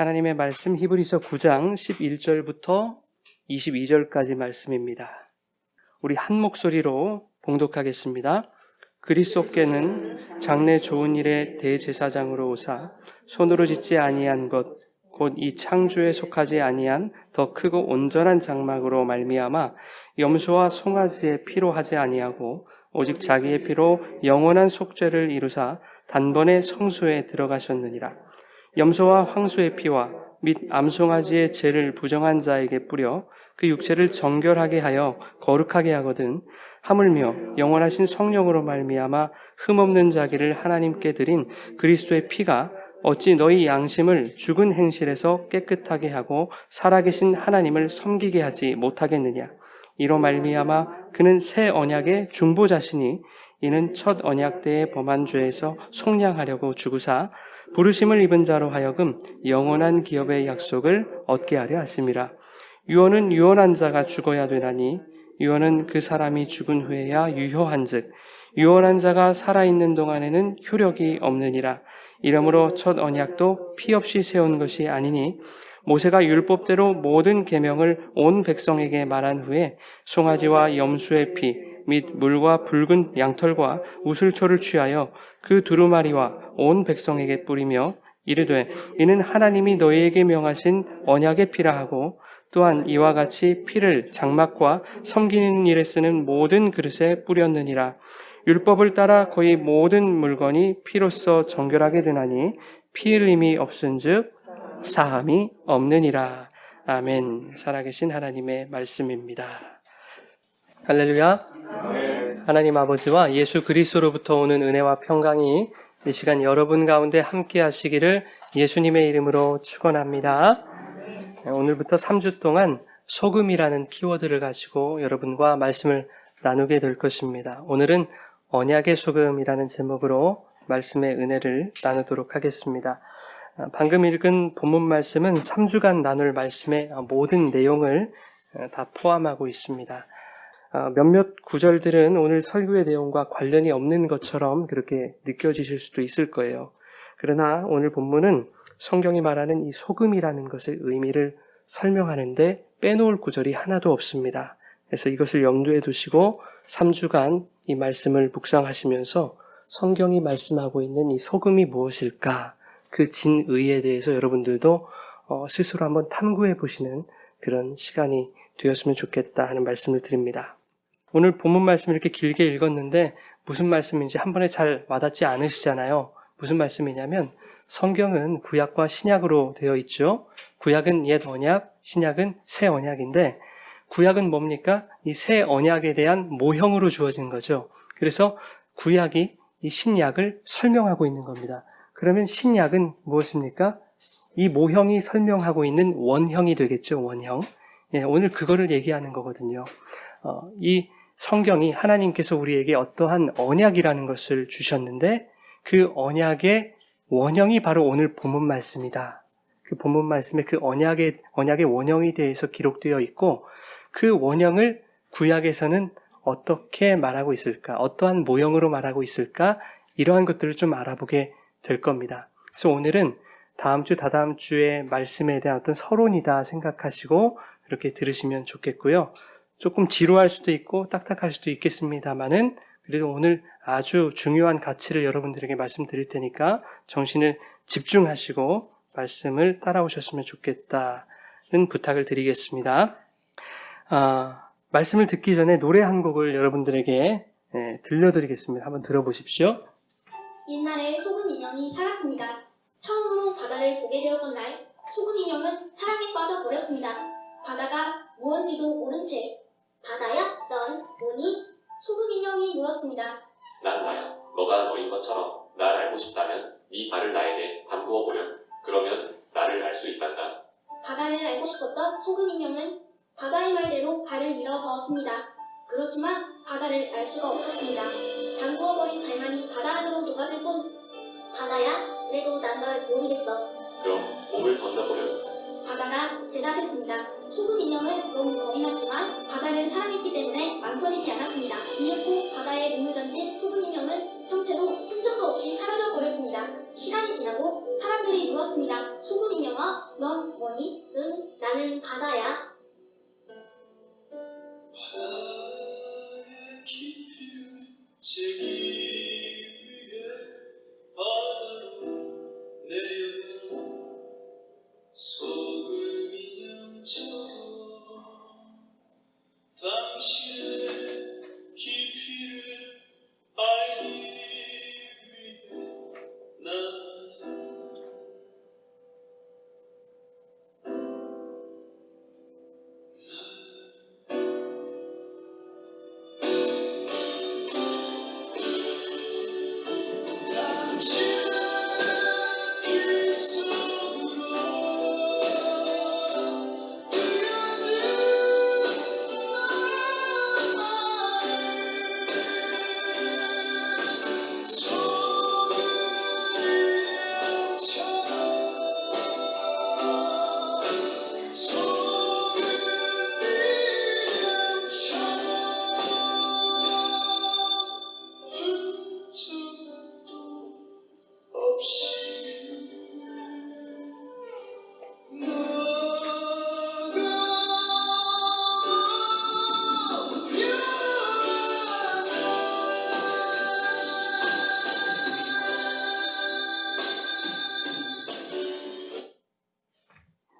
하나님의 말씀 히브리서 9장 11절부터 22절까지 말씀입니다. 우리 한 목소리로 봉독하겠습니다. 그리스도께는 장래 좋은 일의 대제사장으로 오사 손으로 짓지 아니한 것 곧 이 창조에 속하지 아니한 더 크고 온전한 장막으로 말미암아 염소와 송아지의 피로 하지 아니하고 오직 자기의 피로 영원한 속죄를 이루사 단번에 성소에 들어가셨느니라. 염소와 황소의 피와 및 암송아지의 죄를 부정한 자에게 뿌려 그 육체를 정결하게 하여 거룩하게 하거든 하물며 영원하신 성령으로 말미암아 흠없는 자기를 하나님께 드린 그리스도의 피가 어찌 너희 양심을 죽은 행실에서 깨끗하게 하고 살아계신 하나님을 섬기게 하지 못하겠느냐. 이로 말미암아 그는 새 언약의 중보자시니 이는 첫 언약 때의 범한 죄에서 속량하려고 죽으사 부르심을 입은 자로 하여금 영원한 기업의 약속을 얻게 하려 하심이라. 유언은 유언한 자가 죽어야 되나니 유언은 그 사람이 죽은 후에야 유효한즉 유언한 자가 살아있는 동안에는 효력이 없느니라. 이러므로 첫 언약도 피 없이 세운 것이 아니니 모세가 율법대로 모든 계명을 온 백성에게 말한 후에 송아지와 염소의 피 및 물과 붉은 양털과 우슬초를 취하여 그 두루마리와 온 백성에게 뿌리며 이르되 이는 하나님이 너희에게 명하신 언약의 피라 하고 또한 이와 같이 피를 장막과 섬기는 일에 쓰는 모든 그릇에 뿌렸느니라. 율법을 따라 거의 모든 물건이 피로써 정결하게 되나니 피 흘림이 없은즉 사함이 없느니라. 아멘. 살아계신 하나님의 말씀입니다. 할렐루야. 하나님 아버지와 예수 그리스도로부터 오는 은혜와 평강이 이 시간 여러분 가운데 함께 하시기를 예수님의 이름으로 축원합니다. 오늘부터 3주 동안 소금이라는 키워드를 가지고 여러분과 말씀을 나누게 될 것입니다. 오늘은 언약의 소금이라는 제목으로 말씀의 은혜를 나누도록 하겠습니다. 방금 읽은 본문 말씀은 3주간 나눌 말씀의 모든 내용을 다 포함하고 있습니다. 몇몇 구절들은 오늘 설교의 내용과 관련이 없는 것처럼 그렇게 느껴지실 수도 있을 거예요. 그러나 오늘 본문은 성경이 말하는 이 소금이라는 것의 의미를 설명하는데 빼놓을 구절이 하나도 없습니다. 그래서 이것을 염두에 두시고 3주간 이 말씀을 묵상하시면서 성경이 말씀하고 있는 이 소금이 무엇일까? 그 진의에 대해서 여러분들도 스스로 한번 탐구해 보시는 그런 시간이 되었으면 좋겠다 하는 말씀을 드립니다. 오늘 본문 말씀을 이렇게 길게 읽었는데 무슨 말씀인지 한 번에 잘 와닿지 않으시잖아요. 무슨 말씀이냐면 성경은 구약과 신약으로 되어 있죠. 구약은 옛 언약, 신약은 새 언약인데 구약은 뭡니까? 이 새 언약에 대한 모형으로 주어진 거죠. 그래서 구약이 이 신약을 설명하고 있는 겁니다. 그러면 신약은 무엇입니까? 이 모형이 설명하고 있는 원형이 되겠죠, 원형. 예, 오늘 그거를 얘기하는 거거든요. 이 성경이 하나님께서 우리에게 어떠한 언약이라는 것을 주셨는데 그 언약의 원형이 바로 오늘 본문 말씀이다. 그 본문 말씀에 그 언약의 원형에 대해서 기록되어 있고 그 원형을 구약에서는 어떻게 말하고 있을까? 어떠한 모형으로 말하고 있을까? 이러한 것들을 좀 알아보게 될 겁니다. 그래서 오늘은 다음 주, 다다음 주의 말씀에 대한 어떤 서론이다 생각하시고 그렇게 들으시면 좋겠고요. 조금 지루할 수도 있고 딱딱할 수도 있겠습니다만은 그래도 오늘 아주 중요한 가치를 여러분들에게 말씀드릴 테니까 정신을 집중하시고 말씀을 따라오셨으면 좋겠다는 부탁을 드리겠습니다. 말씀을 듣기 전에 노래 한 곡을 여러분들에게 들려드리겠습니다. 한번 들어보십시오. 옛날에 소금 인형이 살았습니다. 처음으로 바다를 보게 되었던 날, 소금 인형은 사랑에 빠져버렸습니다. 바다가 무언지도 모른 채 바다야, 넌 뭐니? 소금 인형이 물었습니다. 난 나야. 너가 너인 것처럼 날 알고 싶다면 네 발을 나에게 담그어 보렴. 그러면 나를 알 수 있단다. 바다를 알고 싶었던 소금 인형은 바다의 말대로 발을 밀어 넣었습니다. 그렇지만 바다를 알 수가 없었습니다. 담그어버린 발만이 바다 안으로 녹아들 뿐. 바다야, 그래도 난 널 모르겠어. 그럼 몸을 던져보렴. 바다가 대답했습니다. 소금 인형은 너무 겁이 났지만 바다를 사랑했기 때문에 망설이지 않았습니다. 이윽고 바다에 몸을 던진 소금 인형은 형체도 흔적도 없이 사라져 버렸습니다. 시간이 지나고 사람들이 물었습니다. 소금 인형아, 넌 뭐니? 응, 나는 바다야. 바다의 깊이를 재기 위해 바다로 내려간 소금 인형처럼 당신의 깊이를 알기 위해 나는 당신의 길 속으로 뛰어든 나의 마음 소금 인형처럼 소금 인형처럼 흔적도 없이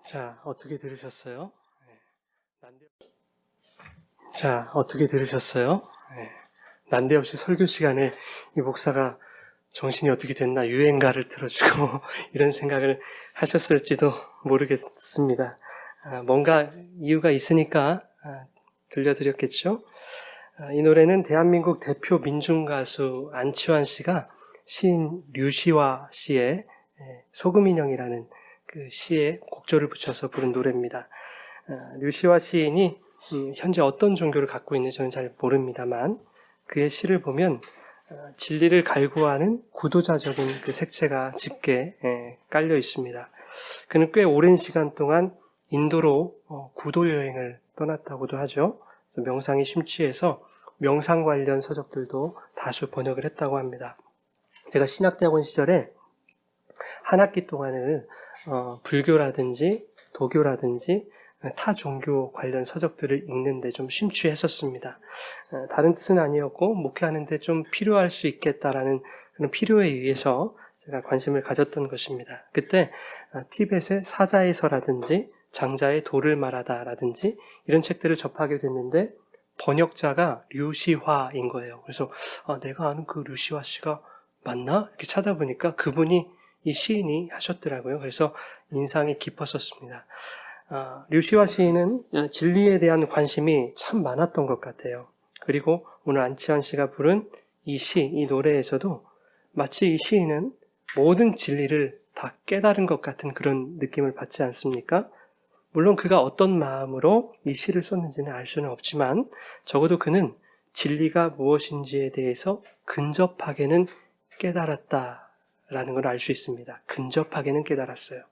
자, 어떻게 들으셨어요? 자, 어떻게 들으셨어요? 난데없이 설교 시간에 이 목사가 정신이 어떻게 됐나 유행가를 틀어주고 이런 생각을 하셨을지도 모르겠습니다. 뭔가 이유가 있으니까 들려드렸겠죠? 이 노래는 대한민국 대표 민중가수 안치환 씨가 시인 류시화 씨의 소금인형이라는 그 시에 곡조를 붙여서 부른 노래입니다. 류시화 시인이 현재 어떤 종교를 갖고 있는지 저는 잘 모릅니다만 그의 시를 보면 진리를 갈구하는 구도자적인 그 색채가 짙게 깔려 있습니다. 그는 꽤 오랜 시간 동안 인도로 구도 여행을 떠났다고도 하죠. 그래서 명상에 심취해서 명상 관련 서적들도 다수 번역을 했다고 합니다. 제가 신학대학원 시절에 한 학기 동안을 불교라든지 도교라든지 타 종교 관련 서적들을 읽는데 좀 심취했었습니다. 다른 뜻은 아니었고 목회하는데 좀 필요할 수 있겠다라는 그런 필요에 의해서 제가 관심을 가졌던 것입니다. 그때 티벳의 사자에서라든지 장자의 도를 말하다라든지 이런 책들을 접하게 됐는데 번역자가 류시화인 거예요. 그래서 내가 아는 그 류시화 씨가 맞나? 이렇게 찾아보니까 그분이 이 시인이 하셨더라고요. 그래서 인상이 깊었었습니다. 류시화 시인은 진리에 대한 관심이 참 많았던 것 같아요. 그리고 오늘 안치환 씨가 부른 이 시, 이 노래에서도 마치 이 시인은 모든 진리를 다 깨달은 것 같은 그런 느낌을 받지 않습니까? 물론 그가 어떤 마음으로 이 시를 썼는지는 알 수는 없지만 적어도 그는 진리가 무엇인지에 대해서 근접하게는 깨달았다라는 걸 알 수 있습니다. 근접하게는 깨달았어요.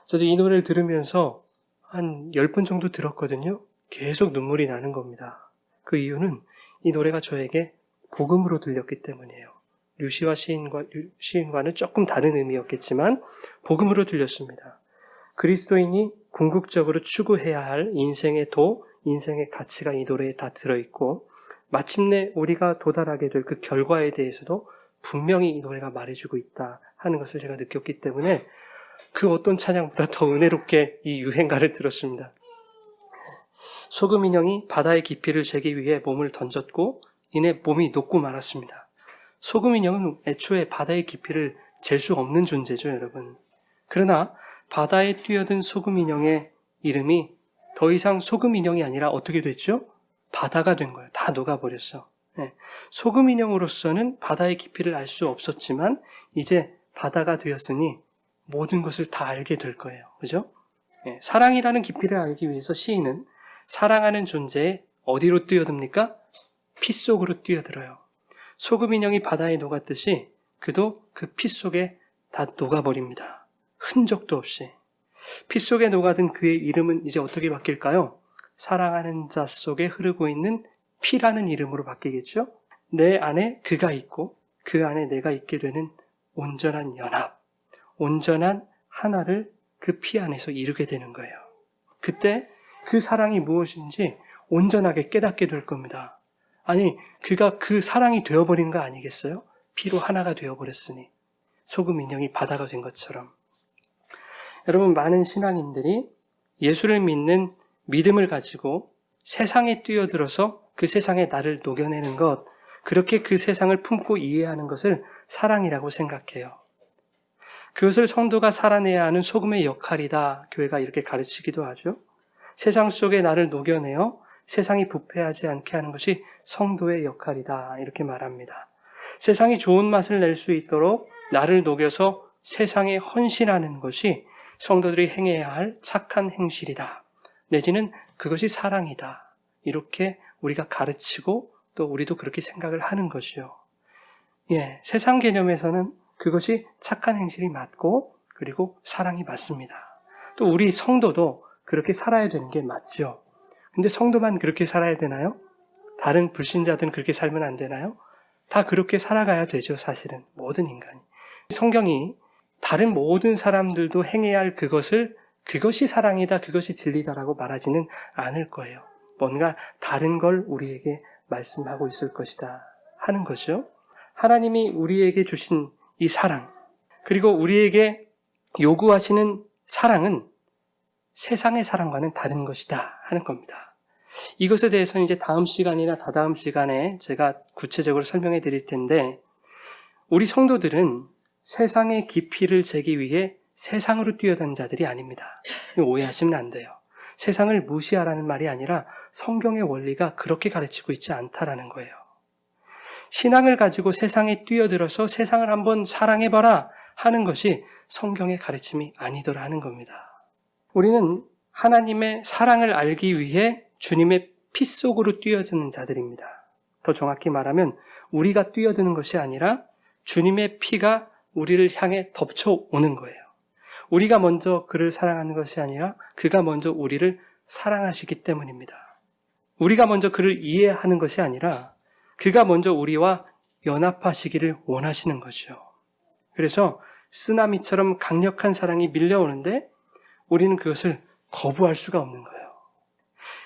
저도 이 노래를 들으면서 한 10번 정도 들었거든요. 계속 눈물이 나는 겁니다. 그 이유는 이 노래가 저에게 복음으로 들렸기 때문이에요. 류시화 시인과는 조금 다른 의미였겠지만 복음으로 들렸습니다. 그리스도인이 궁극적으로 추구해야 할 인생의 도, 인생의 가치가 이 노래에 다 들어있고 마침내 우리가 도달하게 될 그 결과에 대해서도 분명히 이 노래가 말해주고 있다 하는 것을 제가 느꼈기 때문에 그 어떤 찬양보다 더 은혜롭게 이 유행가를 들었습니다. 소금 인형이 바다의 깊이를 재기 위해 몸을 던졌고 이내 몸이 녹고 말았습니다. 소금 인형은 애초에 바다의 깊이를 잴 수 없는 존재죠, 여러분. 그러나 바다에 뛰어든 소금 인형의 이름이 더 이상 소금 인형이 아니라 어떻게 됐죠? 바다가 된 거예요. 다 녹아버렸어. 소금 인형으로서는 바다의 깊이를 알 수 없었지만 이제 바다가 되었으니 모든 것을 다 알게 될 거예요. 그죠? 사랑이라는 깊이를 알기 위해서 시인은 사랑하는 존재에 어디로 뛰어듭니까? 피 속으로 뛰어들어요. 소금 인형이 바다에 녹았듯이 그도 그 피 속에 다 녹아버립니다. 흔적도 없이. 피 속에 녹아든 그의 이름은 이제 어떻게 바뀔까요? 사랑하는 자 속에 흐르고 있는 피라는 이름으로 바뀌겠죠? 내 안에 그가 있고 그 안에 내가 있게 되는 온전한 연합, 온전한 하나를 그 피 안에서 이루게 되는 거예요. 그때 그 사랑이 무엇인지 온전하게 깨닫게 될 겁니다. 아니, 그가 그 사랑이 되어버린 거 아니겠어요? 피로 하나가 되어버렸으니. 소금 인형이 바다가 된 것처럼. 여러분, 많은 신앙인들이 예수를 믿는 믿음을 가지고 세상에 뛰어들어서 그 세상에 나를 녹여내는 것, 그렇게 그 세상을 품고 이해하는 것을 사랑이라고 생각해요. 그것을 성도가 살아내야 하는 소금의 역할이다. 교회가 이렇게 가르치기도 하죠. 세상 속에 나를 녹여내어 세상이 부패하지 않게 하는 것이 성도의 역할이다. 이렇게 말합니다. 세상이 좋은 맛을 낼 수 있도록 나를 녹여서 세상에 헌신하는 것이 성도들이 행해야 할 착한 행실이다. 내지는 그것이 사랑이다. 이렇게 우리가 가르치고 또 우리도 그렇게 생각을 하는 것이요. 세상 개념에서는 그것이 착한 행실이 맞고 그리고 사랑이 맞습니다. 또 우리 성도도 그렇게 살아야 되는 게 맞죠. 근데 성도만 그렇게 살아야 되나요? 다른 불신자들은 그렇게 살면 안 되나요? 다 그렇게 살아가야 되죠, 사실은. 모든 인간이. 성경이 다른 모든 사람들도 행해야 할 그것이 사랑이다, 그것이 진리다라고 말하지는 않을 거예요. 뭔가 다른 걸 우리에게 말씀하고 있을 것이다 하는 거죠. 하나님이 우리에게 주신 이 사랑, 그리고 우리에게 요구하시는 사랑은 세상의 사랑과는 다른 것이다 하는 겁니다. 이것에 대해서는 이제 다음 시간이나 다다음 시간에 제가 구체적으로 설명해 드릴 텐데, 우리 성도들은 세상의 깊이를 재기 위해 세상으로 뛰어든 자들이 아닙니다. 오해하시면 안 돼요. 세상을 무시하라는 말이 아니라 성경의 원리가 그렇게 가르치고 있지 않다라는 거예요. 신앙을 가지고 세상에 뛰어들어서 세상을 한번 사랑해봐라 하는 것이 성경의 가르침이 아니더라 하는 겁니다. 우리는 하나님의 사랑을 알기 위해 주님의 피 속으로 뛰어드는 자들입니다. 더 정확히 말하면 우리가 뛰어드는 것이 아니라 주님의 피가 우리를 향해 덮쳐오는 거예요. 우리가 먼저 그를 사랑하는 것이 아니라 그가 먼저 우리를 사랑하시기 때문입니다. 우리가 먼저 그를 이해하는 것이 아니라 그가 먼저 우리와 연합하시기를 원하시는 거죠. 그래서 쓰나미처럼 강력한 사랑이 밀려오는데 우리는 그것을 거부할 수가 없는 거예요.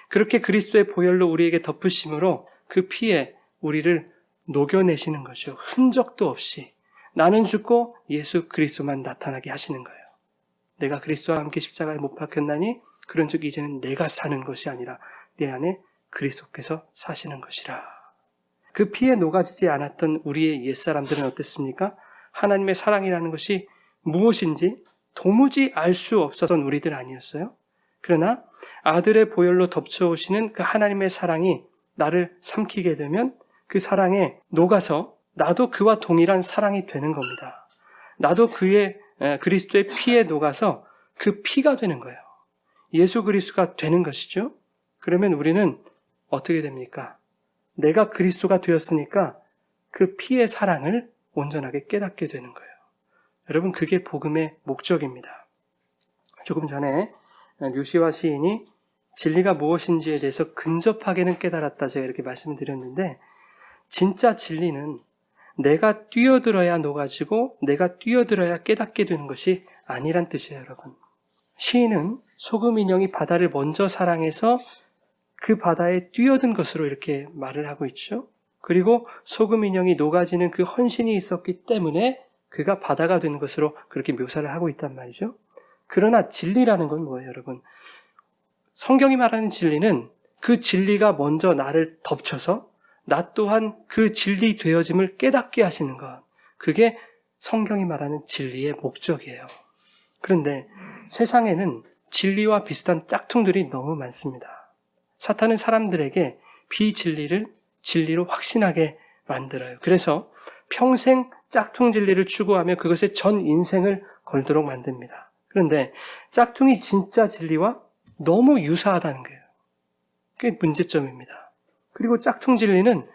그렇게 그리스도의 보혈로 우리에게 덮으심으로 그 피에 우리를 녹여내시는 거죠. 흔적도 없이 나는 죽고 예수 그리스도만 나타나게 하시는 거예요. 내가 그리스도와 함께 십자가에 못 박혔나니 그런즉 이제는 내가 사는 것이 아니라 내 안에 그리스도께서 사시는 것이라. 그 피에 녹아지지 않았던 우리의 옛사람들은 어땠습니까? 하나님의 사랑이라는 것이 무엇인지 도무지 알 수 없었던 우리들 아니었어요? 그러나 아들의 보혈로 덮쳐오시는 그 하나님의 사랑이 나를 삼키게 되면 그 사랑에 녹아서 나도 그와 동일한 사랑이 되는 겁니다. 나도 그리스도의 피에 녹아서 그 피가 되는 거예요. 예수 그리스도가 되는 것이죠. 그러면 우리는 어떻게 됩니까? 내가 그리스도가 되었으니까 그 피의 사랑을 온전하게 깨닫게 되는 거예요. 여러분, 그게 복음의 목적입니다. 조금 전에 류시와 시인이 진리가 무엇인지에 대해서 근접하게는 깨달았다 제가 이렇게 말씀드렸는데, 진짜 진리는 내가 뛰어들어야 녹아지고 내가 뛰어들어야 깨닫게 되는 것이 아니란 뜻이에요, 여러분. 시인은 소금 인형이 바다를 먼저 사랑해서 그 바다에 뛰어든 것으로 이렇게 말을 하고 있죠. 그리고 소금 인형이 녹아지는 그 헌신이 있었기 때문에 그가 바다가 된 것으로 그렇게 묘사를 하고 있단 말이죠. 그러나 진리라는 건 뭐예요, 여러분? 성경이 말하는 진리는 그 진리가 먼저 나를 덮쳐서 나 또한 그 진리 되어짐을 깨닫게 하시는 것. 그게 성경이 말하는 진리의 목적이에요. 그런데 세상에는 진리와 비슷한 짝퉁들이 너무 많습니다. 사탄은 사람들에게 비진리를 진리로 확신하게 만들어요. 그래서 평생 짝퉁 진리를 추구하며 그것에 전 인생을 걸도록 만듭니다. 그런데 짝퉁이 진짜 진리와 너무 유사하다는 거예요. 그게 문제점입니다. 그리고 짝퉁 진리는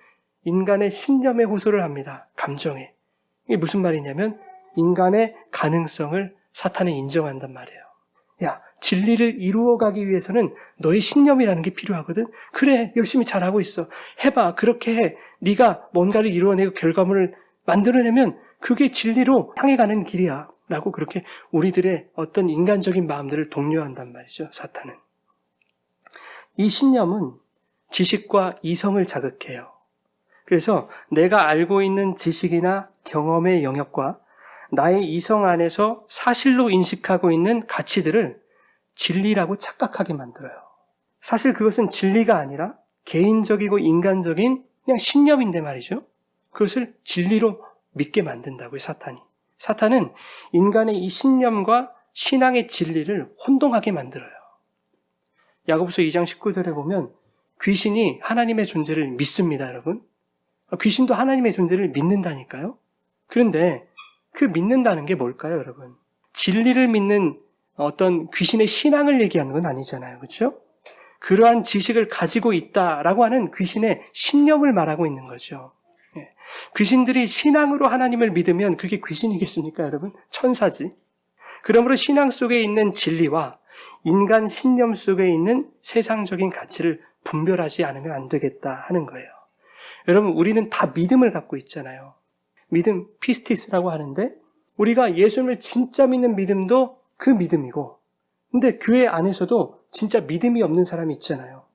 인간의 신념에 호소를 합니다. 감정에. 이게 무슨 말이냐면 인간의 가능성을 사탄은 인정한단 말이에요. 야, 진리를 이루어가기 위해서는 너의 신념이라는 게 필요하거든. 그래, 열심히 잘하고 있어. 해봐. 그렇게 해. 네가 뭔가를 이루어내고 결과물을 만들어내면 그게 진리로 향해 가는 길이야 라고 그렇게 우리들의 어떤 인간적인 마음들을 독려한단 말이죠, 사탄은. 이 신념은 지식과 이성을 자극해요. 그래서 내가 알고 있는 지식이나 경험의 영역과 나의 이성 안에서 사실로 인식하고 있는 가치들을 진리라고 착각하게 만들어요. 사실 그것은 진리가 아니라 개인적이고 인간적인 그냥 신념인데 말이죠. 그것을 진리로 믿게 만든다고요, 사탄이. 사탄은 인간의 이 신념과 신앙의 진리를 혼동하게 만들어요. 야고보서 2장 19절에 보면 귀신이 하나님의 존재를 믿습니다, 여러분. 귀신도 하나님의 존재를 믿는다니까요. 그런데 그 믿는다는 게 뭘까요, 여러분? 진리를 믿는 어떤 귀신의 신앙을 얘기하는 건 아니잖아요, 그렇죠? 그러한 지식을 가지고 있다라고 하는 귀신의 신념을 말하고 있는 거죠. 귀신들이 신앙으로 하나님을 믿으면 그게 귀신이겠습니까, 여러분? 천사지. 그러므로 신앙 속에 있는 진리와 인간 신념 속에 있는 세상적인 가치를 분별하지 않으면 안 되겠다 하는 거예요. 여러분, 우리는 다 믿음을 갖고 있잖아요. 믿음, 피스티스라고 하는데 우리가 예수님을 진짜 믿는 믿음도 그 믿음이고, 근데 교회 안에서도 진짜 믿음이 없는 사람이 있잖아요.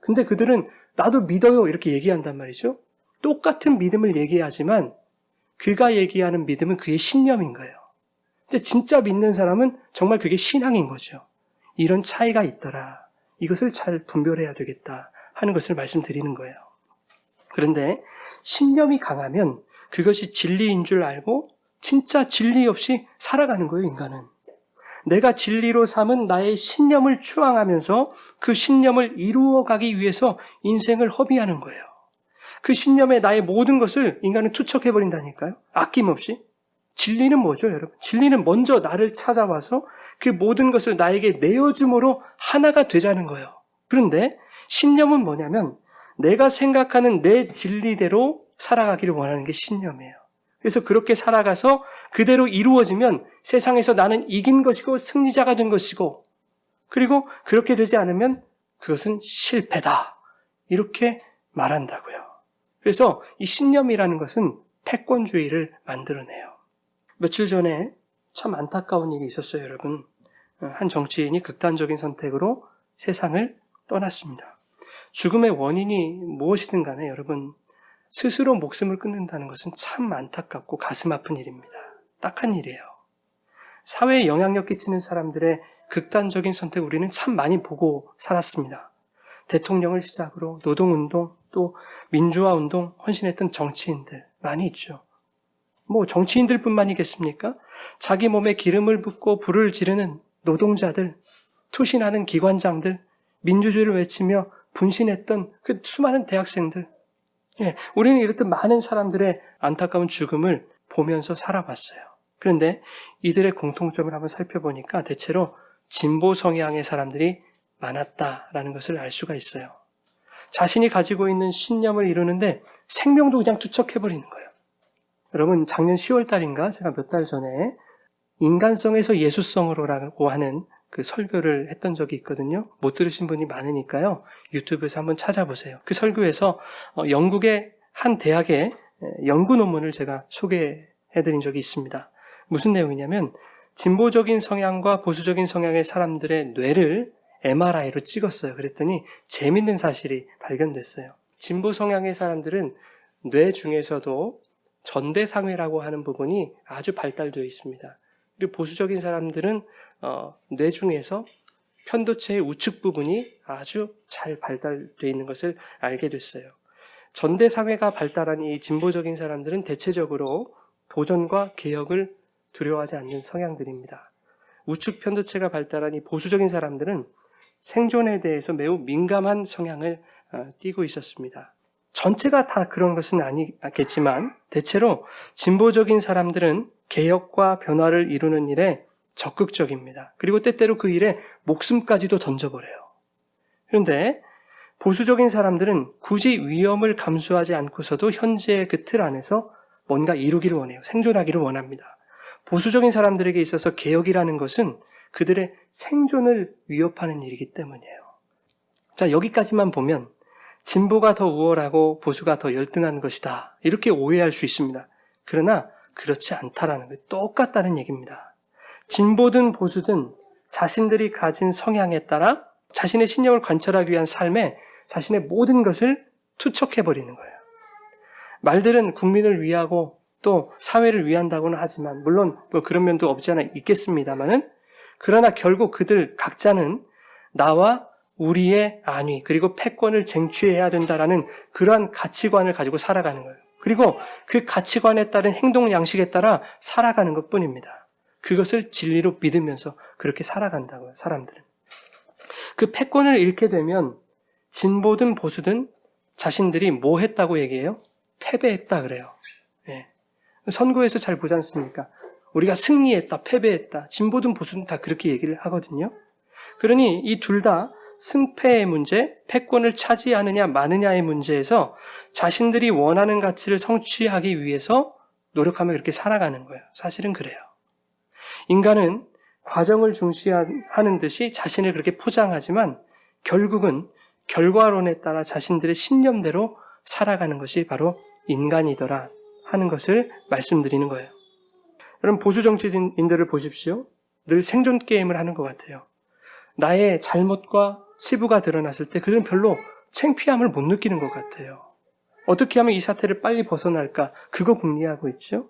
근데 그들은 나도 믿어요 이렇게 얘기한단 말이죠. 똑같은 믿음을 얘기하지만 그가 얘기하는 믿음은 그의 신념인 거예요. 근데 진짜 믿는 사람은 정말 그게 신앙인 거죠. 이런 차이가 있더라. 이것을 잘 분별해야 되겠다 하는 것을 말씀드리는 거예요. 그런데 신념이 강하면 그것이 진리인 줄 알고 진짜 진리 없이 살아가는 거예요, 인간은. 내가 진리로 삼은 나의 신념을 추앙하면서 그 신념을 이루어가기 위해서 인생을 허비하는 거예요. 그 신념에 나의 모든 것을 인간은 투척해버린다니까요. 아낌없이. 진리는 뭐죠, 여러분? 진리는 먼저 나를 찾아와서 그 모든 것을 나에게 내어줌으로 하나가 되자는 거예요. 그런데 신념은 뭐냐면 내가 생각하는 내 진리대로 살아가기를 원하는 게 신념이에요. 그래서 그렇게 살아가서 그대로 이루어지면 세상에서 나는 이긴 것이고 승리자가 된 것이고, 그리고 그렇게 되지 않으면 그것은 실패다. 이렇게 말한다고요. 그래서 이 신념이라는 것은 패권주의를 만들어내요. 며칠 전에 참 안타까운 일이 있었어요, 여러분. 한 정치인이 극단적인 선택으로 세상을 떠났습니다. 죽음의 원인이 무엇이든 간에 여러분, 스스로 목숨을 끊는다는 것은 참 안타깝고 가슴 아픈 일입니다. 딱한 일이에요. 사회에 영향력 끼치는 사람들의 극단적인 선택 우리는 참 많이 보고 살았습니다. 대통령을 시작으로 노동운동, 또 민주화운동 헌신했던 정치인들 많이 있죠. 뭐 정치인들뿐만이겠습니까? 자기 몸에 기름을 붓고 불을 지르는 노동자들, 투신하는 기관장들, 민주주의를 외치며 분신했던 그 수많은 대학생들, 우리는 이렇듯 많은 사람들의 안타까운 죽음을 보면서 살아봤어요. 그런데 이들의 공통점을 한번 살펴보니까 대체로 진보 성향의 사람들이 많았다라는 것을 알 수가 있어요. 자신이 가지고 있는 신념을 이루는데 생명도 그냥 투척해버리는 거예요. 여러분, 작년 10월 달인가 제가 몇 달 전에 인간성에서 예수성으로라고 하는 그 설교를 했던 적이 있거든요. 못 들으신 분이 많으니까요. 유튜브에서 한번 찾아보세요. 그 설교에서 영국의 한 대학의 연구 논문을 제가 소개해드린 적이 있습니다. 무슨 내용이냐면 진보적인 성향과 보수적인 성향의 사람들의 뇌를 MRI로 찍었어요. 그랬더니 재밌는 사실이 발견됐어요. 진보 성향의 사람들은 뇌 중에서도 전대상회라고 하는 부분이 아주 발달되어 있습니다. 그리고 보수적인 사람들은 뇌 중에서 편도체의 우측 부분이 아주 잘 발달되어 있는 것을 알게 됐어요. 전대상회가 발달한 이 진보적인 사람들은 대체적으로 도전과 개혁을 두려워하지 않는 성향들입니다. 우측 편도체가 발달한 이 보수적인 사람들은 생존에 대해서 매우 민감한 성향을 띠고 있었습니다. 전체가 다 그런 것은 아니겠지만 대체로 진보적인 사람들은 개혁과 변화를 이루는 일에 적극적입니다. 그리고 때때로 그 일에 목숨까지도 던져버려요. 그런데 보수적인 사람들은 굳이 위험을 감수하지 않고서도 현재의 그 틀 안에서 뭔가 이루기를 원해요. 생존하기를 원합니다. 보수적인 사람들에게 있어서 개혁이라는 것은 그들의 생존을 위협하는 일이기 때문이에요. 자, 여기까지만 보면 진보가 더 우월하고 보수가 더 열등한 것이다. 이렇게 오해할 수 있습니다. 그러나 그렇지 않다라는 거예요. 똑같다는 얘기입니다. 진보든 보수든 자신들이 가진 성향에 따라 자신의 신념을 관철하기 위한 삶에 자신의 모든 것을 투척해버리는 거예요. 말들은 국민을 위하고 또 사회를 위한다고는 하지만 물론 뭐 그런 면도 없지 않아 있겠습니다만은 그러나 결국 그들 각자는 나와 우리의 안위 그리고 패권을 쟁취해야 된다라는 그러한 가치관을 가지고 살아가는 거예요. 그리고 그 가치관에 따른 행동 양식에 따라 살아가는 것뿐입니다. 그것을 진리로 믿으면서 그렇게 살아간다고요. 사람들은. 그 패권을 잃게 되면 진보든 보수든 자신들이 뭐 했다고 얘기해요? 패배했다 그래요. 예. 선거에서 잘 보지 않습니까? 우리가 승리했다, 패배했다. 진보든 보수든 다 그렇게 얘기를 하거든요. 그러니 이 둘 다 승패의 문제, 패권을 차지하느냐 마느냐의 문제에서 자신들이 원하는 가치를 성취하기 위해서 노력하며 그렇게 살아가는 거예요. 사실은 그래요. 인간은 과정을 중시하는 듯이 자신을 그렇게 포장하지만 결국은 결과론에 따라 자신들의 신념대로 살아가는 것이 바로 인간이더라 하는 것을 말씀드리는 거예요. 여러분 보수 정치인들을 보십시오. 늘 생존 게임을 하는 것 같아요. 나의 잘못과 치부가 드러났을 때 그들은 별로 창피함을 못 느끼는 것 같아요. 어떻게 하면 이 사태를 빨리 벗어날까? 그거 궁리하고 있죠.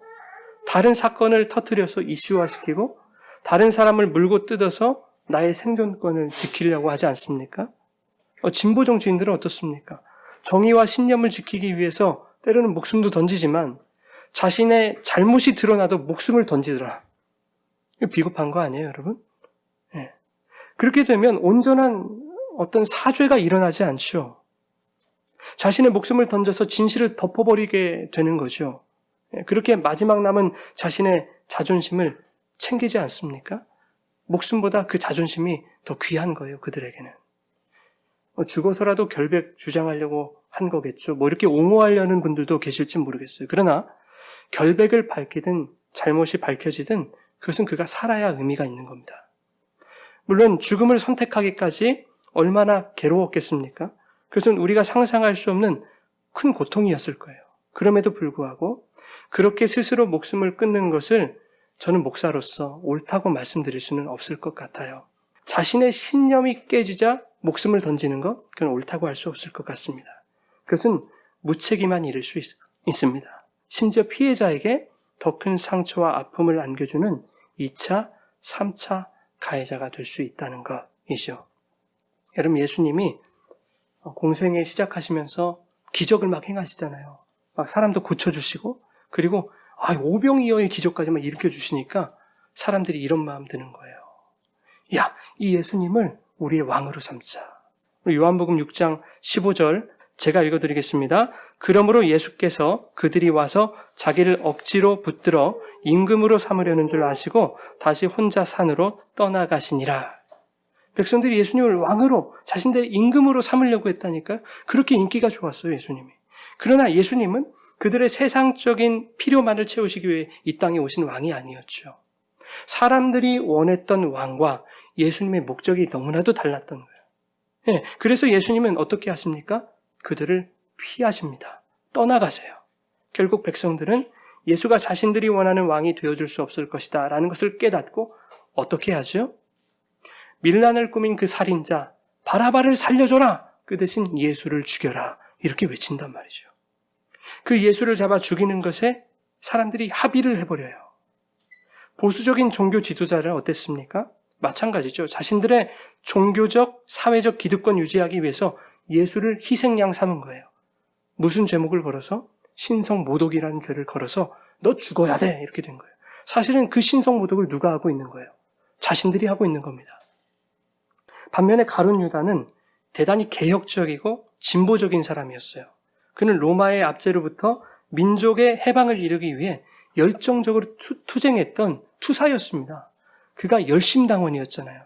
다른 사건을 터뜨려서 이슈화시키고 다른 사람을 물고 뜯어서 나의 생존권을 지키려고 하지 않습니까? 진보 정치인들은 어떻습니까? 정의와 신념을 지키기 위해서 때로는 목숨도 던지지만 자신의 잘못이 드러나도 목숨을 던지더라. 이거 비겁한 거 아니에요, 여러분? 네. 그렇게 되면 온전한 어떤 사죄가 일어나지 않죠. 자신의 목숨을 던져서 진실을 덮어버리게 되는 거죠. 그렇게 마지막 남은 자신의 자존심을 챙기지 않습니까? 목숨보다 그 자존심이 더 귀한 거예요, 그들에게는. 죽어서라도 결백 주장하려고 한 거겠죠. 뭐 이렇게 옹호하려는 분들도 계실지 모르겠어요. 그러나 결백을 밝히든 잘못이 밝혀지든 그것은 그가 살아야 의미가 있는 겁니다. 물론 죽음을 선택하기까지 얼마나 괴로웠겠습니까? 그것은 우리가 상상할 수 없는 큰 고통이었을 거예요. 그럼에도 불구하고 그렇게 스스로 목숨을 끊는 것을 저는 목사로서 옳다고 말씀드릴 수는 없을 것 같아요. 자신의 신념이 깨지자 목숨을 던지는 것, 그건 옳다고 할 수 없을 것 같습니다. 그것은 무책임한 일일 수 있습니다. 심지어 피해자에게 더 큰 상처와 아픔을 안겨주는 2차, 3차 가해자가 될 수 있다는 것이죠. 여러분 예수님이 공생애 시작하시면서 기적을 막 행하시잖아요. 막 사람도 고쳐주시고 그리고 오병이어의 기적까지 막 일으켜주시니까 사람들이 이런 마음 드는 거예요. 야, 이 예수님을 우리의 왕으로 삼자. 요한복음 6장 15절 제가 읽어드리겠습니다. 그러므로 예수께서 그들이 와서 자기를 억지로 붙들어 임금으로 삼으려는 줄 아시고 다시 혼자 산으로 떠나가시니라. 백성들이 예수님을 왕으로 자신들의 임금으로 삼으려고 했다니까요. 그렇게 인기가 좋았어요, 예수님이. 그러나 예수님은 그들의 세상적인 필요만을 채우시기 위해 이 땅에 오신 왕이 아니었죠. 사람들이 원했던 왕과 예수님의 목적이 너무나도 달랐던 거예요. 네, 그래서 예수님은 어떻게 하십니까? 그들을 피하십니다. 떠나가세요. 결국 백성들은 예수가 자신들이 원하는 왕이 되어줄 수 없을 것이다 라는 것을 깨닫고 어떻게 하죠? 밀란을 꾸민 그 살인자 바라바를 살려줘라. 그 대신 예수를 죽여라. 이렇게 외친단 말이죠. 그 예수를 잡아 죽이는 것에 사람들이 합의를 해버려요. 보수적인 종교 지도자는 어땠습니까? 마찬가지죠. 자신들의 종교적, 사회적 기득권 유지하기 위해서 예수를 희생양 삼은 거예요. 무슨 제목을 걸어서? 신성모독이라는 죄를 걸어서 너 죽어야 돼. 이렇게 된 거예요. 사실은 그 신성모독을 누가 하고 있는 거예요? 자신들이 하고 있는 겁니다. 반면에 가룟 유다는 대단히 개혁적이고 진보적인 사람이었어요. 그는 로마의 압제로부터 민족의 해방을 이루기 위해 열정적으로 투쟁했던 투사였습니다. 그가 열심당원이었잖아요.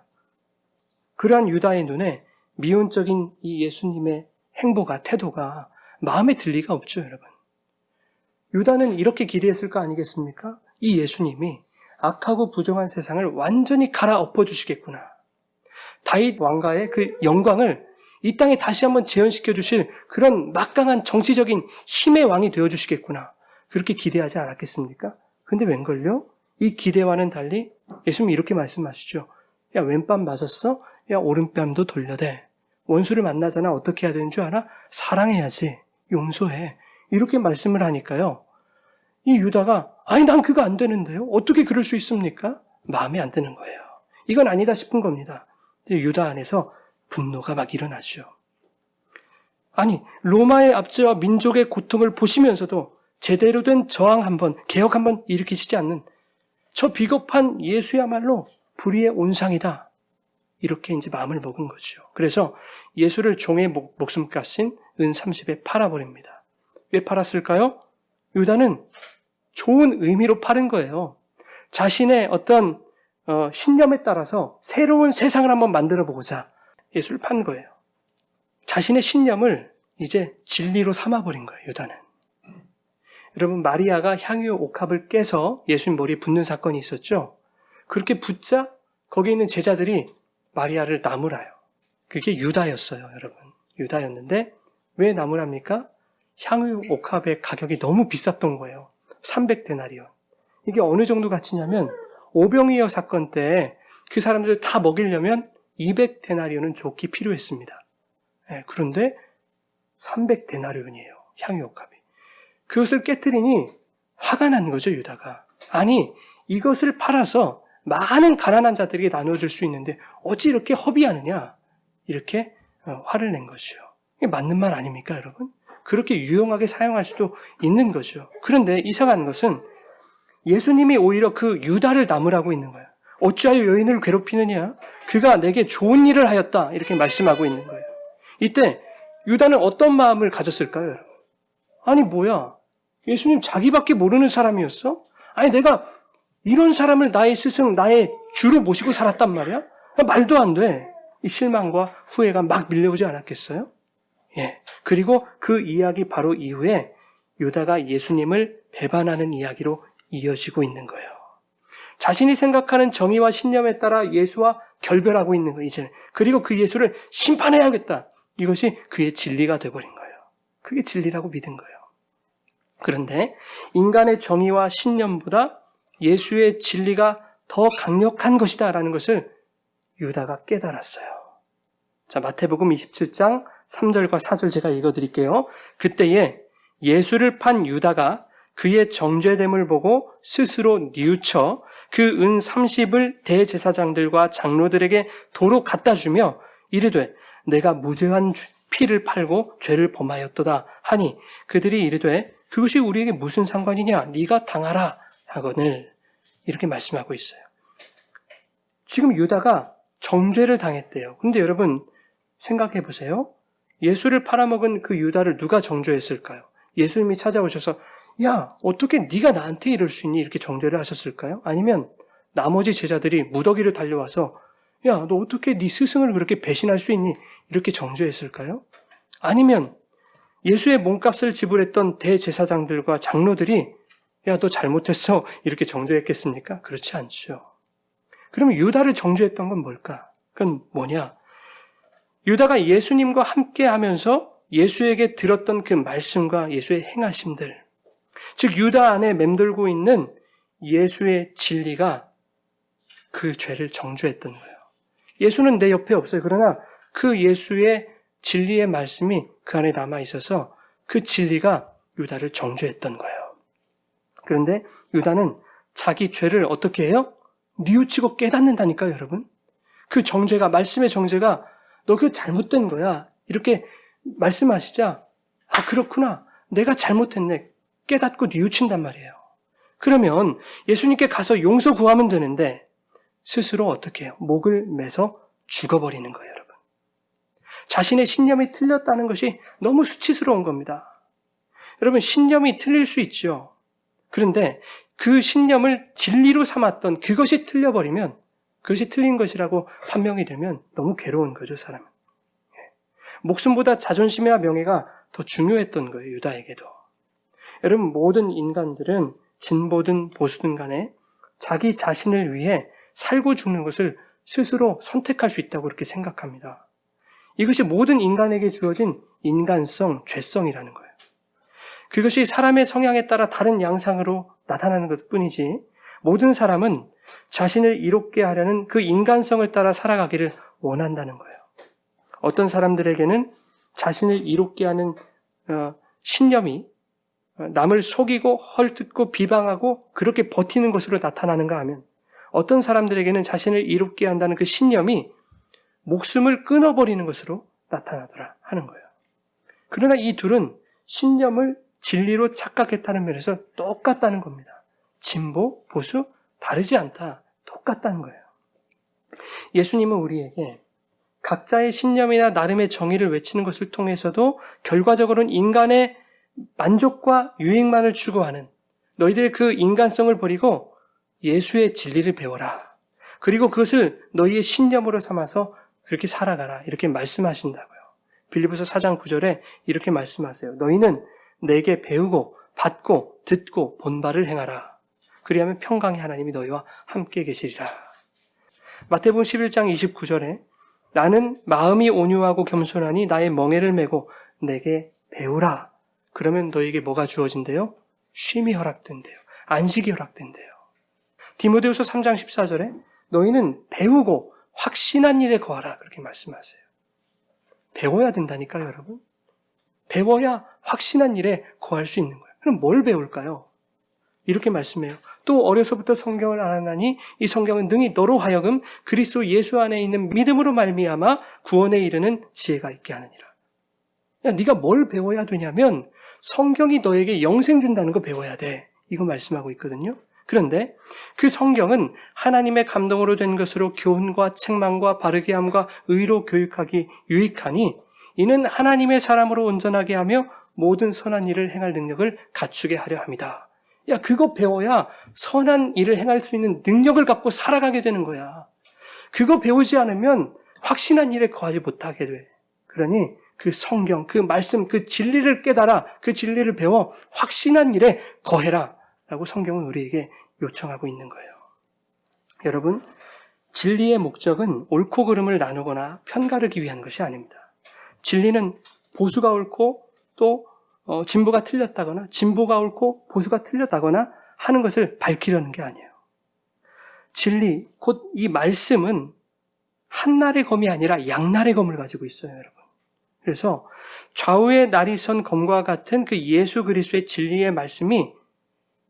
그러한 유다의 눈에 미온적인 이 예수님의 행보가, 태도가 마음에 들 리가 없죠, 여러분. 유다는 이렇게 기대했을 거 아니겠습니까? 이 예수님이 악하고 부정한 세상을 완전히 갈아엎어 주시겠구나. 다윗 왕가의 그 영광을 이 땅에 다시 한번 재현시켜 주실 그런 막강한 정치적인 힘의 왕이 되어 주시겠구나. 그렇게 기대하지 않았겠습니까? 근데 웬걸요? 이 기대와는 달리 예수님이 이렇게 말씀하시죠. 야, 왼뺨 맞았어? 야, 오른뺨도 돌려대. 원수를 만나잖아. 어떻게 해야 되는 줄 알아? 사랑해야지. 용서해. 이렇게 말씀을 하니까요. 이 유다가 아니 난 그거 안 되는데요. 어떻게 그럴 수 있습니까? 마음에 안 드는 거예요. 이건 아니다 싶은 겁니다. 유다 안에서 분노가 막 일어나죠. 아니 로마의 압제와 민족의 고통을 보시면서도 제대로 된 저항 한번, 개혁 한번 일으키시지 않는 저 비겁한 예수야말로 불의의 온상이다. 이렇게 이제 마음을 먹은 거죠. 그래서 예수를 종의 목숨값인 은 30에 팔아버립니다. 왜 팔았을까요? 유다는 좋은 의미로 팔은 거예요. 자신의 어떤 신념에 따라서 새로운 세상을 한번 만들어 보고자 예수를 판 거예요. 자신의 신념을 이제 진리로 삼아버린 거예요, 유다는. 여러분, 마리아가 향유 옥합을 깨서 예수님 머리에 붓는 사건이 있었죠? 그렇게 붓자 거기 있는 제자들이 마리아를 나무라요. 그게 유다였어요, 여러분. 유다였는데 왜 나무랍니까? 향유 옥합의 가격이 너무 비쌌던 거예요. 300데나리온. 이게 어느 정도 가치냐면 오병이어 사건 때 그 사람들 다 먹이려면 200데나리온은 좋게 필요했습니다. 그런데 300데나리온이에요. 향유 옥합이. 그것을 깨뜨리니 화가 난 거죠, 유다가. 아니, 이것을 팔아서 많은 가난한 자들에게 나눠줄 수 있는데 어찌 이렇게 허비하느냐? 이렇게 화를 낸 것이요. 이게 맞는 말 아닙니까, 여러분? 그렇게 유용하게 사용할 수도 있는 거죠. 그런데 이상한 것은 예수님이 오히려 그 유다를 나무라고 있는 거예요. 어찌하여 여인을 괴롭히느냐? 그가 내게 좋은 일을 하였다. 이렇게 말씀하고 있는 거예요. 이때 유다는 어떤 마음을 가졌을까요, 여러분? 아니 뭐야? 예수님 자기밖에 모르는 사람이었어? 아니 내가 이런 사람을 나의 스승, 나의 주로 모시고 살았단 말이야? 말도 안 돼. 이 실망과 후회가 막 밀려오지 않았겠어요? 예. 그리고 그 이야기 바로 이후에 유다가 예수님을 배반하는 이야기로 이어지고 있는 거예요. 자신이 생각하는 정의와 신념에 따라 예수와 결별하고 있는 거예요, 이제는. 그리고 그 예수를 심판해야겠다. 이것이 그의 진리가 되어버린 거예요. 그게 진리라고 믿은 거예요. 그런데 인간의 정의와 신념보다 예수의 진리가 더 강력한 것이다라는 것을 유다가 깨달았어요. 자, 마태복음 27장 3절과 4절 제가 읽어드릴게요. 그때에 예수를 판 유다가 그의 정죄됨을 보고 스스로 뉘우쳐 그 은 30을 대제사장들과 장로들에게 도로 갖다 주며 이르되 내가 무죄한 피를 팔고 죄를 범하였도다 하니 그들이 이르되 그것이 우리에게 무슨 상관이냐? 네가 당하라 하거늘 이렇게 말씀하고 있어요. 지금 유다가 정죄를 당했대요. 그런데 여러분 생각해 보세요. 예수를 팔아먹은 그 유다를 누가 정죄했을까요? 예수님이 찾아오셔서 야 어떻게 네가 나한테 이럴 수 있니? 이렇게 정죄를 하셨을까요? 아니면 나머지 제자들이 무더기를 달려와서 야 너 어떻게 네 스승을 그렇게 배신할 수 있니? 이렇게 정죄했을까요? 아니면 예수의 몸값을 지불했던 대제사장들과 장로들이 야 너 잘못했어 이렇게 정죄했겠습니까? 그렇지 않죠. 그러면 유다를 정죄했던 건 뭘까? 그건 뭐냐? 유다가 예수님과 함께 하면서 예수에게 들었던 그 말씀과 예수의 행하심들, 즉 유다 안에 맴돌고 있는 예수의 진리가 그 죄를 정죄했던 거예요. 예수는 내 옆에 없어요. 그러나 그 예수의 진리의 말씀이 그 안에 남아 있어서 그 진리가 유다를 정죄했던 거예요. 그런데 유다는 자기 죄를 어떻게 해요? 뉘우치고 깨닫는다니까요, 여러분. 그 정죄가, 말씀의 정죄가 너 그거 잘못된 거야. 이렇게 말씀하시자 아 그렇구나. 내가 잘못했네. 깨닫고 뉘우친단 말이에요. 그러면 예수님께 가서 용서 구하면 되는데 스스로 어떻게 해요? 목을 매서 죽어버리는 거예요, 여러분. 자신의 신념이 틀렸다는 것이 너무 수치스러운 겁니다. 여러분 신념이 틀릴 수 있죠. 그런데 그 신념을 진리로 삼았던 그것이 틀려버리면 그것이 틀린 것이라고 판명이 되면 너무 괴로운 거죠, 사람은. 목숨보다 자존심이나 명예가 더 중요했던 거예요, 유다에게도. 여러분, 모든 인간들은 진보든 보수든 간에 자기 자신을 위해 살고 죽는 것을 스스로 선택할 수 있다고 그렇게 생각합니다. 이것이 모든 인간에게 주어진 인간성, 죄성이라는 거예요. 그것이 사람의 성향에 따라 다른 양상으로 나타나는 것뿐이지 모든 사람은 자신을 이롭게 하려는 그 인간성을 따라 살아가기를 원한다는 거예요. 어떤 사람들에게는 자신을 이롭게 하는 신념이 남을 속이고 헐뜯고 비방하고 그렇게 버티는 것으로 나타나는가 하면 어떤 사람들에게는 자신을 이롭게 한다는 그 신념이 목숨을 끊어버리는 것으로 나타나더라 하는 거예요. 그러나 이 둘은 신념을 진리로 착각했다는 면에서 똑같다는 겁니다. 진보, 보수 다르지 않다. 똑같다는 거예요. 예수님은 우리에게 각자의 신념이나 나름의 정의를 외치는 것을 통해서도 결과적으로는 인간의 만족과 유익만을 추구하는 너희들의 그 인간성을 버리고 예수의 진리를 배워라. 그리고 그것을 너희의 신념으로 삼아서 그렇게 살아가라. 이렇게 말씀하신다고요. 빌립보서 4장 9절에 이렇게 말씀하세요. 너희는 내게 배우고 받고 듣고 본바를 행하라. 그리하면 평강의 하나님이 너희와 함께 계시리라. 마태복음 11장 29절에 나는 마음이 온유하고 겸손하니 나의 멍에를 메고 내게 배우라. 그러면 너희에게 뭐가 주어진대요? 쉼이 허락된대요. 안식이 허락된대요. 디모데후서 3장 14절에 너희는 배우고 확신한 일에 거하라. 그렇게 말씀하세요. 배워야 된다니까요, 여러분. 배워야 확신한 일에 거할 수 있는 거예요. 그럼 뭘 배울까요? 이렇게 말씀해요. 또 어려서부터 성경을 알았나니 이 성경은 능히 너로 하여금 그리스도 예수 안에 있는 믿음으로 말미암아 구원에 이르는 지혜가 있게 하느니라. 야, 네가 뭘 배워야 되냐면 성경이 너에게 영생 준다는 거 배워야 돼. 이거 말씀하고 있거든요. 그런데 그 성경은 하나님의 감동으로 된 것으로 교훈과 책망과 바르게 함과 의로 교육하기 유익하니 이는 하나님의 사람으로 온전하게 하며 모든 선한 일을 행할 능력을 갖추게 하려 합니다. 야, 그거 배워야 선한 일을 행할 수 있는 능력을 갖고 살아가게 되는 거야. 그거 배우지 않으면 확신한 일에 거하지 못하게 돼. 그러니 그 성경, 그 말씀, 그 진리를 깨달아, 그 진리를 배워 확신한 일에 거해라 라고 성경은 우리에게 요청하고 있는 거예요. 여러분, 진리의 목적은 옳고 그름을 나누거나 편가르기 위한 것이 아닙니다. 진리는 보수가 옳고 또 진보가 틀렸다거나 진보가 옳고 보수가 틀렸다거나 하는 것을 밝히려는 게 아니에요. 진리, 곧 이 말씀은 한날의 검이 아니라 양날의 검을 가지고 있어요, 여러분. 그래서 좌우에 날이 선 검과 같은 그 예수 그리스도의 진리의 말씀이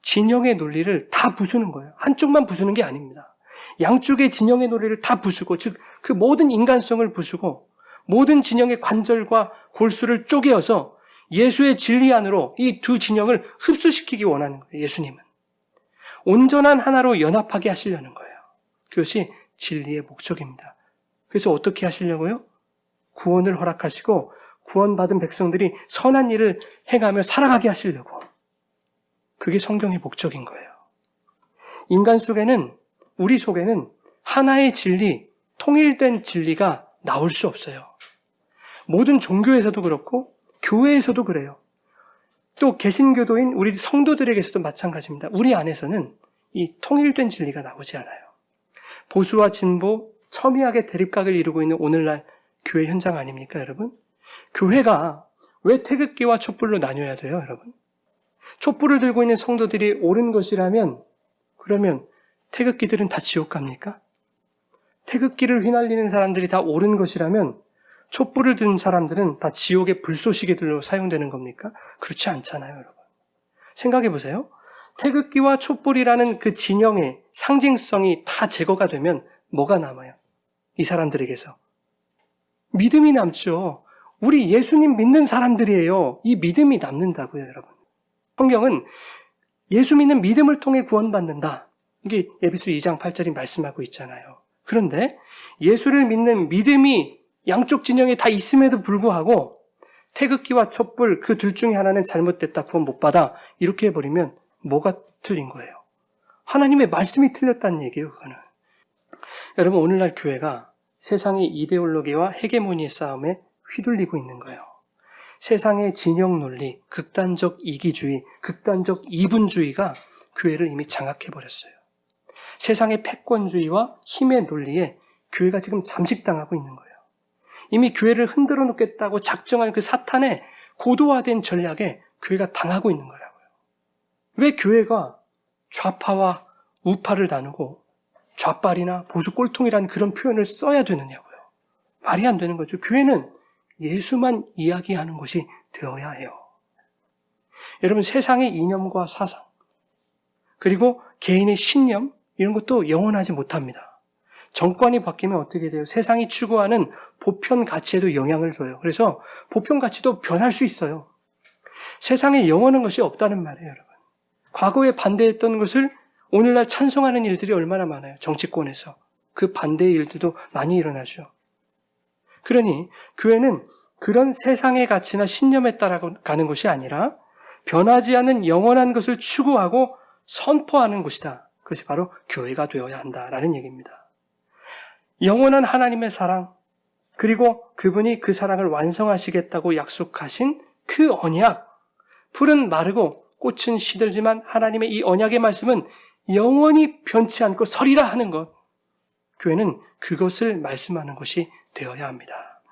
진영의 논리를 다 부수는 거예요. 한쪽만 부수는 게 아닙니다. 양쪽의 진영의 논리를 다 부수고, 즉 그 모든 인간성을 부수고 모든 진영의 관절과 골수를 쪼개어서 예수의 진리 안으로 이 두 진영을 흡수시키기 원하는 거예요. 예수님은 온전한 하나로 연합하게 하시려는 거예요. 그것이 진리의 목적입니다. 그래서 어떻게 하시려고요? 구원을 허락하시고 구원받은 백성들이 선한 일을 행하며 살아가게 하시려고. 그게 성경의 목적인 거예요. 인간 속에는, 우리 속에는 하나의 진리, 통일된 진리가 나올 수 없어요. 모든 종교에서도 그렇고 교회에서도 그래요. 또 개신교도인 우리 성도들에게서도 마찬가지입니다. 우리 안에서는 이 통일된 진리가 나오지 않아요. 보수와 진보, 첨예하게 대립각을 이루고 있는 오늘날 교회 현장 아닙니까, 여러분? 교회가 왜 태극기와 촛불로 나뉘어야 돼요, 여러분? 촛불을 들고 있는 성도들이 옳은 것이라면 그러면 태극기들은 다 지옥 갑니까? 태극기를 휘날리는 사람들이 다 옳은 것이라면 촛불을 든 사람들은 다 지옥의 불쏘시개들로 사용되는 겁니까? 그렇지 않잖아요, 여러분. 생각해 보세요. 태극기와 촛불이라는 그 진영의 상징성이 다 제거가 되면 뭐가 남아요? 이 사람들에게서 믿음이 남죠. 우리 예수님 믿는 사람들이에요. 이 믿음이 남는다고요, 여러분. 성경은 예수 믿는 믿음을 통해 구원받는다. 이게 에베소 2장 8절이 말씀하고 있잖아요. 그런데 예수를 믿는 믿음이 양쪽 진영에 다 있음에도 불구하고 태극기와 촛불 그 둘 중에 하나는 잘못됐다, 구원 못 받아, 이렇게 해버리면 뭐가 틀린 거예요? 하나님의 말씀이 틀렸다는 얘기예요, 그거는. 여러분, 오늘날 교회가 세상의 이데올로기와 헤게모니의 싸움에 휘둘리고 있는 거예요. 세상의 진영 논리, 극단적 이기주의, 극단적 이분주의가 교회를 이미 장악해버렸어요. 세상의 패권주의와 힘의 논리에 교회가 지금 잠식당하고 있는 거예요. 이미 교회를 흔들어 놓겠다고 작정한 그 사탄의 고도화된 전략에 교회가 당하고 있는 거라고요. 왜 교회가 좌파와 우파를 나누고 좌빨이나 보수 꼴통이라는 그런 표현을 써야 되느냐고요. 말이 안 되는 거죠. 교회는 예수만 이야기하는 곳이 되어야 해요. 여러분, 세상의 이념과 사상, 그리고 개인의 신념, 이런 것도 영원하지 못합니다. 정권이 바뀌면 어떻게 돼요? 세상이 추구하는 보편 가치에도 영향을 줘요. 그래서 보편 가치도 변할 수 있어요. 세상에 영원한 것이 없다는 말이에요, 여러분. 과거에 반대했던 것을 오늘날 찬송하는 일들이 얼마나 많아요. 정치권에서. 그 반대의 일들도 많이 일어나죠. 그러니 교회는 그런 세상의 가치나 신념에 따라 가는 것이 아니라 변하지 않는 영원한 것을 추구하고 선포하는 곳이다. 그것이 바로 교회가 되어야 한다라는 얘기입니다. 영원한 하나님의 사랑, 그리고 그분이 그 사랑을 완성하시겠다고 약속하신 그 언약, 풀은 마르고 꽃은 시들지만 하나님의 이 언약의 말씀은 영원히 변치 않고 서리라 하는 것, 교회는 그것을 말씀하는 것이 되어야 합니다.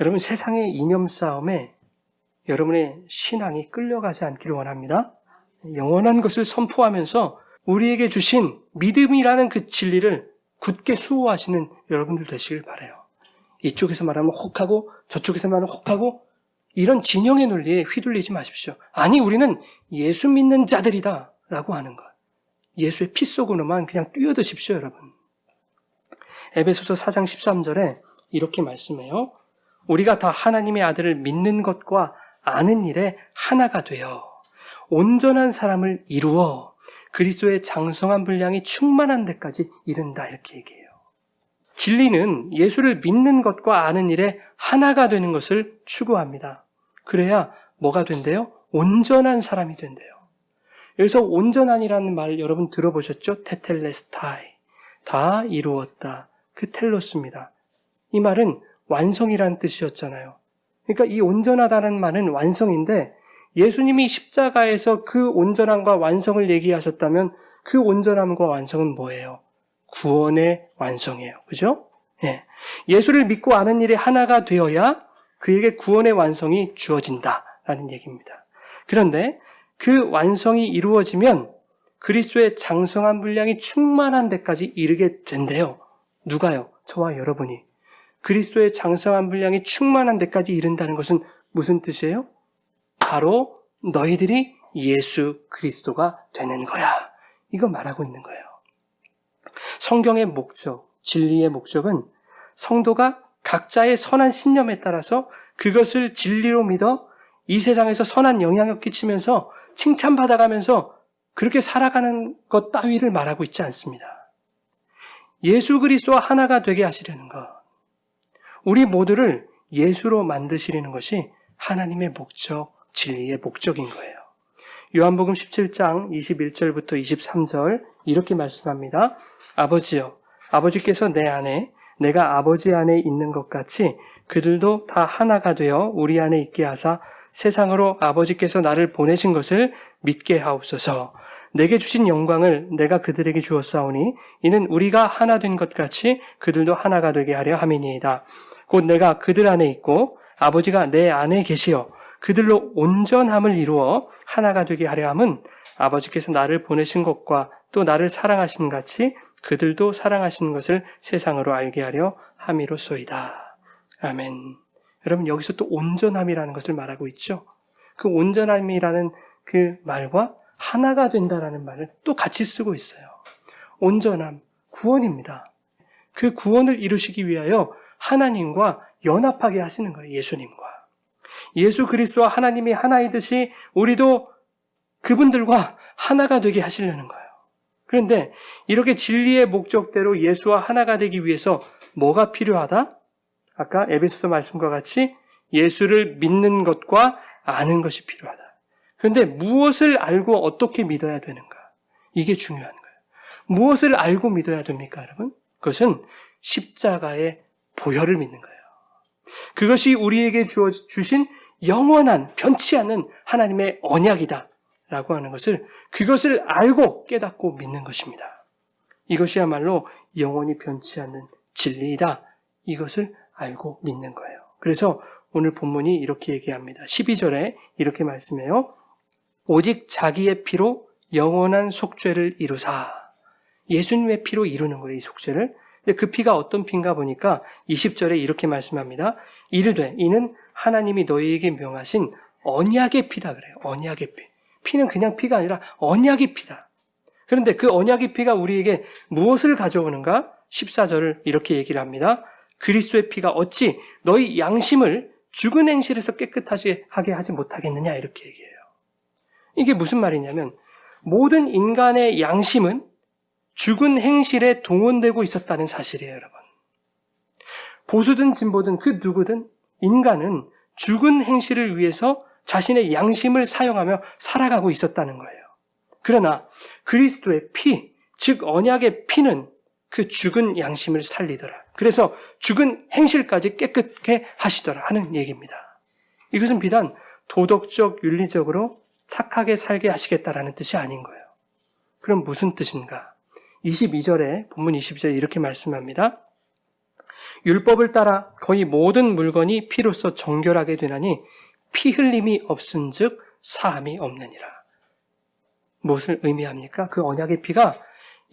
여러분, 세상의 이념 싸움에 여러분의 신앙이 끌려가지 않기를 원합니다. 영원한 것을 선포하면서 우리에게 주신 믿음이라는 그 진리를 굳게 수호하시는 여러분들 되시길 바라요. 이쪽에서 말하면 혹하고 저쪽에서 말하면 혹하고 이런 진영의 논리에 휘둘리지 마십시오. 아니, 우리는 예수 믿는 자들이다 라고 하는 것. 예수의 피 속으로만 그냥 뛰어드십시오, 여러분. 에베소서 4장 13절에 이렇게 말씀해요. 우리가 다 하나님의 아들을 믿는 것과 아는 일에 하나가 되어 온전한 사람을 이루어 그리스도의 장성한 분량이 충만한 데까지 이른다, 이렇게 얘기해요. 진리는 예수를 믿는 것과 아는 일에 하나가 되는 것을 추구합니다. 그래야 뭐가 된대요? 온전한 사람이 된대요. 여기서 온전한이라는 말 여러분 들어보셨죠? 테텔레스타이. 다 이루었다. 그 텔로스입니다. 이 말은 완성이라는 뜻이었잖아요. 그러니까 이 온전하다는 말은 완성인데 예수님이 십자가에서 그 온전함과 완성을 얘기하셨다면 그 온전함과 완성은 뭐예요? 구원의 완성이에요. 그죠? 예. 예수를 믿고 아는 일에 하나가 되어야 그에게 구원의 완성이 주어진다라는 얘기입니다. 그런데 그 완성이 이루어지면 그리스도의 장성한 분량이 충만한 데까지 이르게 된대요. 누가요? 저와 여러분이. 그리스도의 장성한 분량이 충만한 데까지 이른다는 것은 무슨 뜻이에요? 바로 너희들이 예수 그리스도가 되는 거야. 이거 말하고 있는 거예요. 성경의 목적, 진리의 목적은 성도가 각자의 선한 신념에 따라서 그것을 진리로 믿어 이 세상에서 선한 영향을 끼치면서 칭찬받아가면서 그렇게 살아가는 것 따위를 말하고 있지 않습니다. 예수 그리스도와 하나가 되게 하시려는 것, 우리 모두를 예수로 만드시려는 것이 하나님의 목적, 진리의 목적인 거예요. 요한복음 17장 21절부터 23절 이렇게 말씀합니다. 아버지여, 아버지께서 내 안에, 내가 아버지 안에 있는 것 같이 그들도 다 하나가 되어 우리 안에 있게 하사 세상으로 아버지께서 나를 보내신 것을 믿게 하옵소서. 내게 주신 영광을 내가 그들에게 주었사오니 이는 우리가 하나 된 것 같이 그들도 하나가 되게 하려 함이니이다. 곧 내가 그들 안에 있고 아버지가 내 안에 계시어 그들로 온전함을 이루어 하나가 되게 하려 함은 아버지께서 나를 보내신 것과 또 나를 사랑하신 같이 그들도 사랑하시는 것을 세상으로 알게 하려 함이로소이다. 아멘. 여러분, 여기서 또 온전함이라는 것을 말하고 있죠. 그 온전함이라는 그 말과 하나가 된다라는 말을 또 같이 쓰고 있어요. 온전함, 구원입니다. 그 구원을 이루시기 위하여 하나님과 연합하게 하시는 거예요. 예수님과. 예수 그리스도와 하나님이 하나이듯이 우리도 그분들과 하나가 되게 하시려는 거예요. 그런데 이렇게 진리의 목적대로 예수와 하나가 되기 위해서 뭐가 필요하다? 아까 에베소서 말씀과 같이 예수를 믿는 것과 아는 것이 필요하다. 그런데 무엇을 알고 어떻게 믿어야 되는가? 이게 중요한 거예요. 무엇을 알고 믿어야 됩니까, 여러분? 그것은 십자가의 보혈을 믿는 거예요. 그것이 우리에게 주신 영원한 변치 않는 하나님의 언약이다 라고 하는 것을, 그것을 알고 깨닫고 믿는 것입니다. 이것이야말로 영원히 변치 않는 진리이다. 이것을 알고 믿는 거예요. 그래서 오늘 본문이 이렇게 얘기합니다. 12절에 이렇게 말씀해요. 오직 자기의 피로 영원한 속죄를 이루사. 예수님의 피로 이루는 거예요, 이 속죄를. 근데 그 피가 어떤 피인가 보니까 20절에 이렇게 말씀합니다. 이르되 이는 하나님이 너희에게 명하신 언약의 피다 그래요. 언약의 피. 피는 그냥 피가 아니라 언약의 피다. 그런데 그 언약의 피가 우리에게 무엇을 가져오는가? 14절을 이렇게 얘기를 합니다. 그리스도의 피가 어찌 너희 양심을 죽은 행실에서 깨끗하게 하지 못하겠느냐 이렇게 얘기해요. 이게 무슨 말이냐면 모든 인간의 양심은 죽은 행실에 동원되고 있었다는 사실이에요, 여러분. 보수든 진보든 그 누구든 인간은 죽은 행실을 위해서 자신의 양심을 사용하며 살아가고 있었다는 거예요. 그러나 그리스도의 피, 즉 언약의 피는 그 죽은 양심을 살리더라. 그래서 죽은 행실까지 깨끗게 하시더라 하는 얘기입니다. 이것은 비단 도덕적, 윤리적으로 착하게 살게 하시겠다라는 뜻이 아닌 거예요. 그럼 무슨 뜻인가? 22절에 본문 22절에 이렇게 말씀합니다. 율법을 따라 거의 모든 물건이 피로써 정결하게 되나니 피 흘림이 없은즉 사함이 없느니라. 무엇을 의미합니까? 그 언약의 피가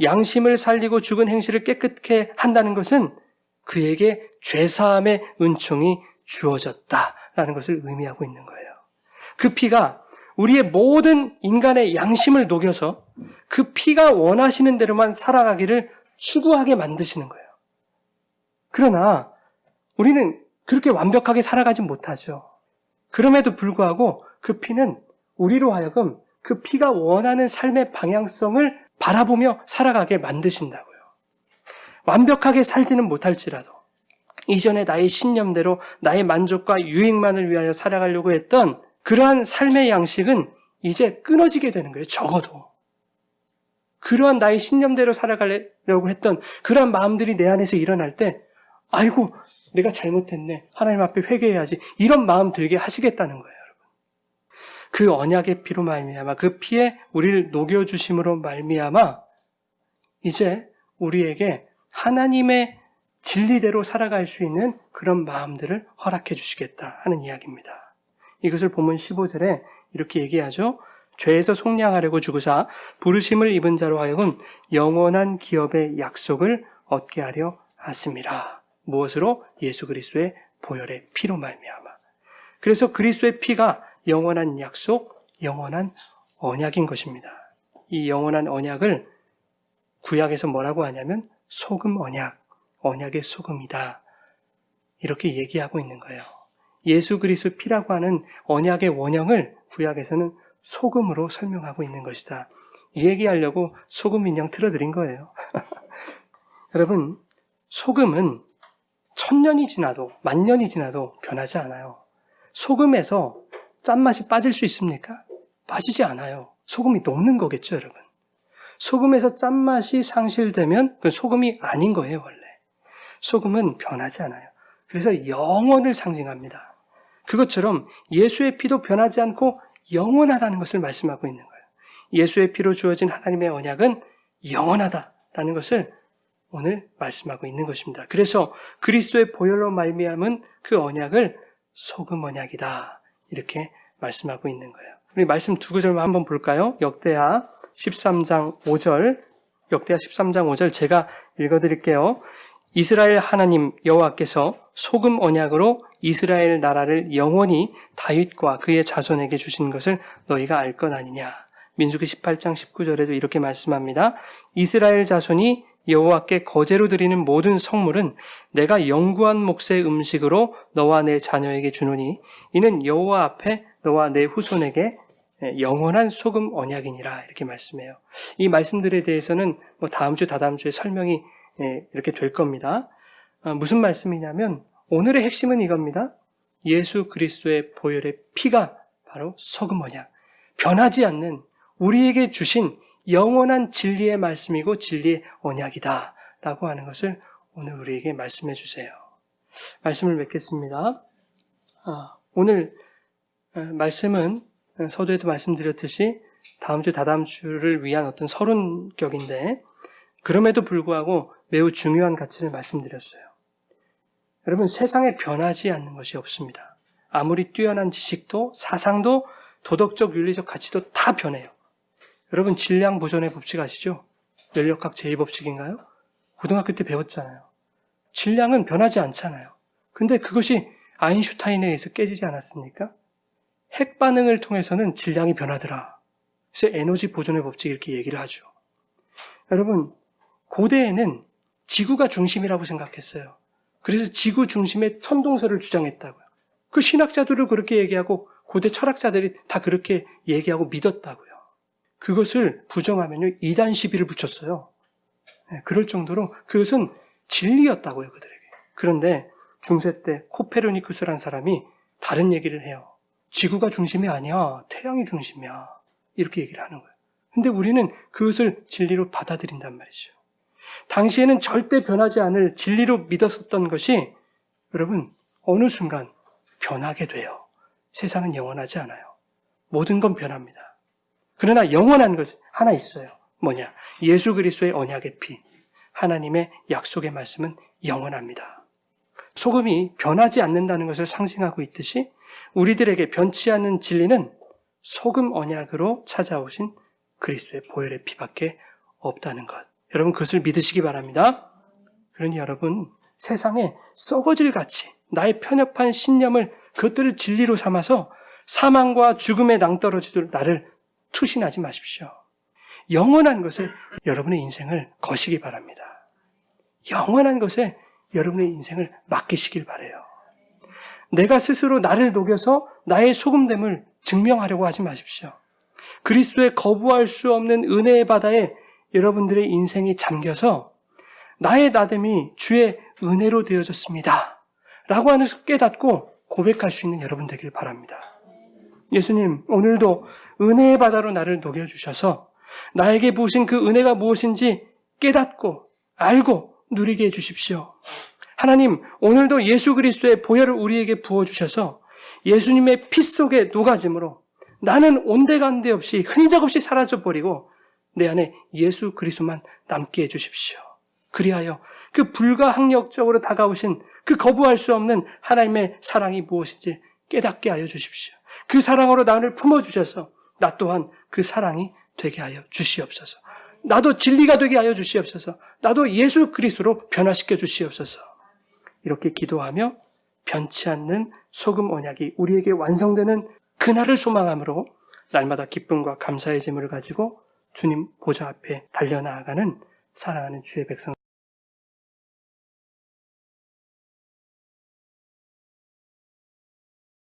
양심을 살리고 죽은 행실을 깨끗게 한다는 것은 그에게 죄사함의 은총이 주어졌다라는 것을 의미하고 있는 거예요. 그 피가 우리의 모든 인간의 양심을 녹여서 그 피가 원하시는 대로만 살아가기를 추구하게 만드시는 거예요. 그러나 우리는 그렇게 완벽하게 살아가지 못하죠. 그럼에도 불구하고 그 피는 우리로 하여금 그 피가 원하는 삶의 방향성을 바라보며 살아가게 만드신다고요. 완벽하게 살지는 못할지라도 이전에 나의 신념대로 나의 만족과 유익만을 위하여 살아가려고 했던 그러한 삶의 양식은 이제 끊어지게 되는 거예요. 적어도. 그러한 나의 신념대로 살아가려고 했던 그러한 마음들이 내 안에서 일어날 때 아이고 내가 잘못했네. 하나님 앞에 회개해야지. 이런 마음 들게 하시겠다는 거예요. 여러분. 그 언약의 피로 말미암아 그 피에 우리를 녹여주심으로 말미암아 이제 우리에게 하나님의 진리대로 살아갈 수 있는 그런 마음들을 허락해 주시겠다 하는 이야기입니다. 이것을 본문 15절에 이렇게 얘기하죠. 죄에서 속량하려고 주구사 부르심을 입은 자로 하여금 영원한 기업의 약속을 얻게 하려 하심이라. 무엇으로? 예수 그리스도의 보혈의 피로 말미암아. 그래서 그리스도의 피가 영원한 약속, 영원한 언약인 것입니다. 이 영원한 언약을 구약에서 뭐라고 하냐면 소금 언약, 언약의 소금이다. 이렇게 얘기하고 있는 거예요. 예수 그리스도 피라고 하는 언약의 원형을 구약에서는 소금으로 설명하고 있는 것이다. 이 얘기하려고 소금 인형 틀어드린 거예요. 여러분, 소금은 1000년이 지나도 10,000년이 지나도 변하지 않아요. 소금에서 짠맛이 빠질 수 있습니까? 빠지지 않아요. 소금이 녹는 거겠죠, 여러분. 소금에서 짠맛이 상실되면 그 소금이 아닌 거예요, 원래. 소금은 변하지 않아요. 그래서 영원을 상징합니다. 그것처럼 예수의 피도 변하지 않고 영원하다는 것을 말씀하고 있는 거예요. 예수의 피로 주어진 하나님의 언약은 영원하다라는 것을 오늘 말씀하고 있는 것입니다. 그래서 그리스도의 보혈로 말미암은 그 언약을 소금 언약이다. 이렇게 말씀하고 있는 거예요. 우리 말씀 두 구절만 한번 볼까요? 역대하 13장 5절, 역대하 13장 5절 제가 읽어드릴게요. 이스라엘 하나님 여호와께서 소금 언약으로 이스라엘 나라를 영원히 다윗과 그의 자손에게 주신 것을 너희가 알 것 아니냐. 민수기 18장 19절에도 이렇게 말씀합니다. 이스라엘 자손이 여호와께 거제로 드리는 모든 성물은 내가 영구한 몫의 음식으로 너와 내 자녀에게 주노니 이는 여호와 앞에 너와 내 후손에게 영원한 소금 언약이니라. 이렇게 말씀해요. 이 말씀들에 대해서는 다음 주 다다음 주에 설명이 이렇게 될 겁니다. 무슨 말씀이냐면 오늘의 핵심은 이겁니다. 예수 그리스도의 보혈의 피가 바로 소금 언약, 변하지 않는 우리에게 주신 영원한 진리의 말씀이고 진리의 언약이다 라고 하는 것을 오늘 우리에게 말씀해 주세요. 말씀을 맺겠습니다. 오늘 말씀은 서두에도 말씀드렸듯이 다음 주 다다음 주를 위한 어떤 서론격인데 그럼에도 불구하고 매우 중요한 가치를 말씀드렸어요. 여러분, 세상에 변하지 않는 것이 없습니다. 아무리 뛰어난 지식도 사상도 도덕적 윤리적 가치도 다 변해요. 여러분 질량 보존의 법칙 아시죠? 연력학 제2법칙인가요? 고등학교 때 배웠잖아요. 질량은 변하지 않잖아요. 근데 그것이 아인슈타인에 의해서 깨지지 않았습니까? 핵 반응을 통해서는 질량이 변하더라. 그래서 에너지 보존의 법칙 이렇게 얘기를 하죠. 여러분 고대에는 지구가 중심이라고 생각했어요. 그래서 지구 중심의 천동설을 주장했다고요. 그 신학자들을 그렇게 얘기하고 고대 철학자들이 다 그렇게 얘기하고 믿었다고요. 그것을 부정하면요 이단 시비를 붙였어요. 그럴 정도로 그것은 진리였다고요 그들에게. 그런데 중세 때 코페르니쿠스라는 사람이 다른 얘기를 해요. 지구가 중심이 아니야. 태양이 중심이야. 이렇게 얘기를 하는 거예요. 근데 우리는 그것을 진리로 받아들인단 말이죠. 당시에는 절대 변하지 않을 진리로 믿었었던 것이 여러분 어느 순간 변하게 돼요. 세상은 영원하지 않아요. 모든 건 변합니다. 그러나 영원한 것 하나 있어요. 뭐냐? 예수 그리스도의 언약의 피. 하나님의 약속의 말씀은 영원합니다. 소금이 변하지 않는다는 것을 상징하고 있듯이 우리들에게 변치 않는 진리는 소금 언약으로 찾아오신 그리스도의 보혈의 피밖에 없다는 것. 여러분 그것을 믿으시기 바랍니다. 그러니 여러분 세상에 썩어질 같이 나의 편협한 신념을 그것들을 진리로 삼아서 사망과 죽음에 낭떠러지도록 나를 투신하지 마십시오. 영원한 것에 여러분의 인생을 거시기 바랍니다. 영원한 것에 여러분의 인생을 맡기시길 바라요. 내가 스스로 나를 녹여서 나의 소금됨을 증명하려고 하지 마십시오. 그리스도의 거부할 수 없는 은혜의 바다에 여러분들의 인생이 잠겨서 나의 나됨이 주의 은혜로 되어졌습니다. 라고 하는 것을 깨닫고 고백할 수 있는 여러분 되길 바랍니다. 예수님, 오늘도 은혜의 바다로 나를 녹여주셔서 나에게 부으신 그 은혜가 무엇인지 깨닫고 알고 누리게 해주십시오. 하나님, 오늘도 예수 그리스도의 보혈을 우리에게 부어주셔서 예수님의 피 속에 녹아짐으로 나는 온데간데 없이 흔적 없이 사라져버리고 내 안에 예수 그리스도만 남게 해주십시오. 그리하여 그 불가항력적으로 다가오신 그 거부할 수 없는 하나님의 사랑이 무엇인지 깨닫게 하여 주십시오. 그 사랑으로 나를 품어주셔서 나 또한 그 사랑이 되게 하여 주시옵소서. 나도 진리가 되게 하여 주시옵소서. 나도 예수 그리스도로 변화시켜 주시옵소서. 이렇게 기도하며 변치 않는 소금 언약이 우리에게 완성되는 그날을 소망함으로 날마다 기쁨과 감사의 제물을 가지고 주님 보좌 앞에 달려나아가는 사랑하는 주의 백성